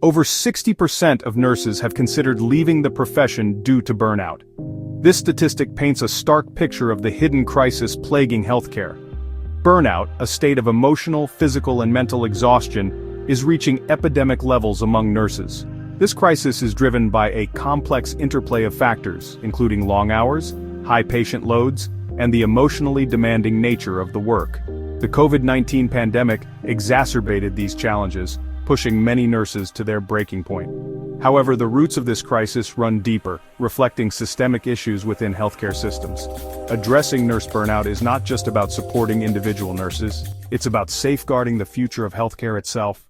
Over 60% of nurses have considered leaving the profession due to burnout. This statistic paints a stark picture of the hidden crisis plaguing healthcare. Burnout, a state of emotional, physical, and mental exhaustion, is reaching epidemic levels among nurses. This crisis is driven by a complex interplay of factors, including long hours, high patient loads, and the emotionally demanding nature of the work. The COVID-19 pandemic exacerbated these challenges, pushing many nurses to their breaking point. However, the roots of this crisis run deeper, reflecting systemic issues within healthcare systems. Addressing nurse burnout is not just about supporting individual nurses, it's about safeguarding the future of healthcare itself.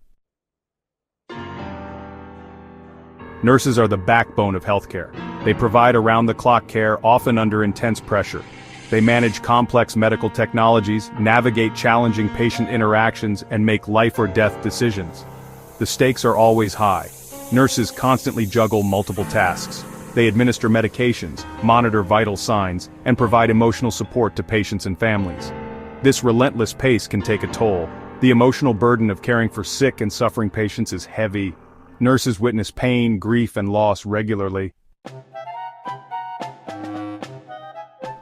Nurses are the backbone of healthcare. They provide around-the-clock care, often under intense pressure. They manage complex medical technologies, navigate challenging patient interactions, and make life-or-death decisions. The stakes are always high. Nurses constantly juggle multiple tasks. They administer medications, monitor vital signs, and provide emotional support to patients and families. This relentless pace can take a toll. The emotional burden of caring for sick and suffering patients is heavy. Nurses witness pain, grief, and loss regularly.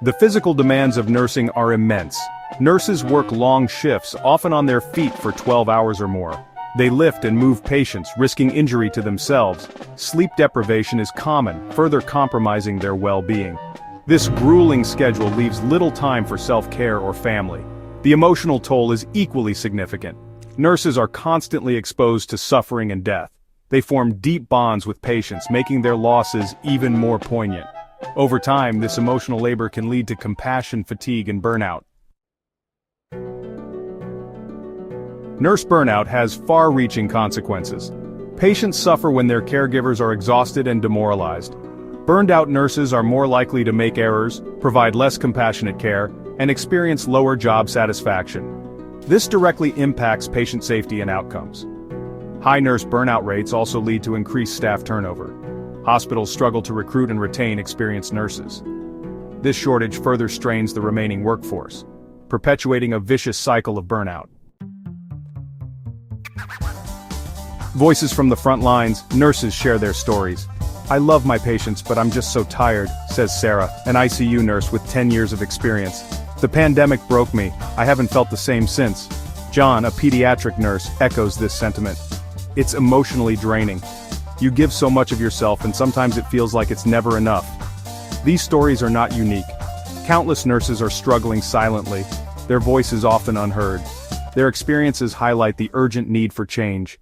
The physical demands of nursing are immense. Nurses work long shifts, often on their feet for 12 hours or more. They lift and move patients, risking injury to themselves. Sleep deprivation is common, further compromising their well-being. This grueling schedule leaves little time for self-care or family. The emotional toll is equally significant. Nurses are constantly exposed to suffering and death. They form deep bonds with patients, making their losses even more poignant. Over time, this emotional labor can lead to compassion fatigue and burnout. Nurse burnout has far-reaching consequences. Patients suffer when their caregivers are exhausted and demoralized. Burned-out nurses are more likely to make errors, provide less compassionate care, and experience lower job satisfaction. This directly impacts patient safety and outcomes. High nurse burnout rates also lead to increased staff turnover. Hospitals struggle to recruit and retain experienced nurses. This shortage further strains the remaining workforce, perpetuating a vicious cycle of burnout. Voices from the front lines, nurses share their stories. "I love my patients, but I'm just so tired," says Sarah, an ICU nurse with 10 years of experience. "The pandemic broke me. I haven't felt the same since." John, a pediatric nurse, echoes this sentiment. "It's emotionally draining. You give so much of yourself and sometimes it feels like it's never enough." These stories are not unique. Countless nurses are struggling silently, their voices often unheard. Their experiences highlight the urgent need for change.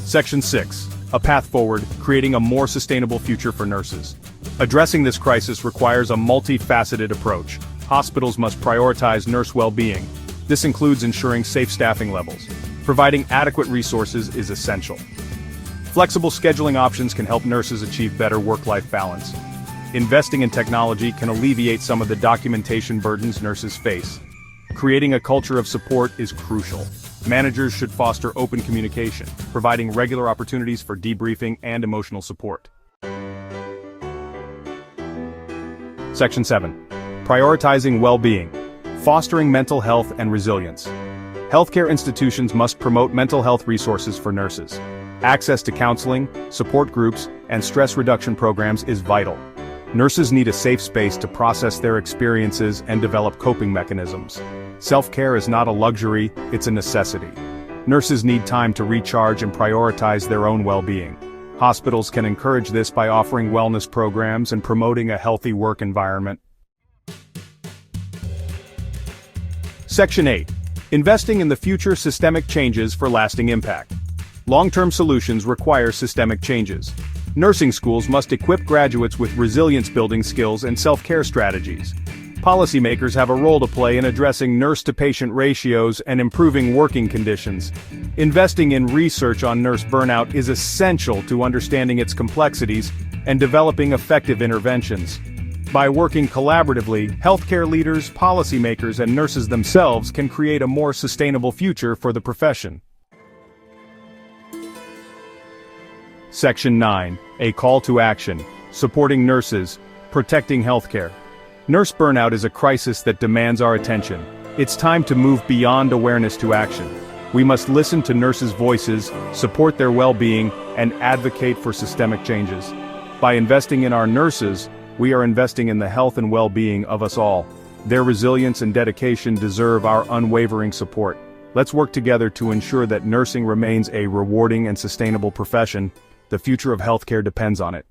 Section 6. A path forward, creating a more sustainable future for nurses. Addressing this crisis requires a multifaceted approach. Hospitals must prioritize nurse well-being. This includes ensuring safe staffing levels. Providing adequate resources is essential. Flexible scheduling options can help nurses achieve better work-life balance. Investing in technology can alleviate some of the documentation burdens nurses face. Creating a culture of support is crucial. Managers should foster open communication, providing regular opportunities for debriefing and emotional support. Section 7. Prioritizing well-being. Fostering mental health and resilience. Healthcare institutions must promote mental health resources for nurses. Access to counseling, support groups, and stress reduction programs is vital. Nurses need a safe space to process their experiences and develop coping mechanisms. Self-care is not a luxury, it's a necessity. Nurses need time to recharge and prioritize their own well-being. Hospitals can encourage this by offering wellness programs and promoting a healthy work environment. Section 8. Investing in the future. Systemic changes for lasting impact. Long-term solutions require systemic changes. Nursing schools must equip graduates with resilience-building skills and self-care strategies. Policymakers have a role to play in addressing nurse-to-patient ratios and improving working conditions. Investing in research on nurse burnout is essential to understanding its complexities and developing effective interventions. By working collaboratively, healthcare leaders, policymakers, and nurses themselves can create a more sustainable future for the profession. Section 9. A call to action. Supporting nurses. Protecting healthcare. Nurse burnout is a crisis that demands our attention. It's time to move beyond awareness to action. We must listen to nurses' voices, support their well-being, and advocate for systemic changes. By investing in our nurses, we are investing in the health and well-being of us all. Their resilience and dedication deserve our unwavering support. Let's work together to ensure that nursing remains a rewarding and sustainable profession. The future of healthcare depends on it.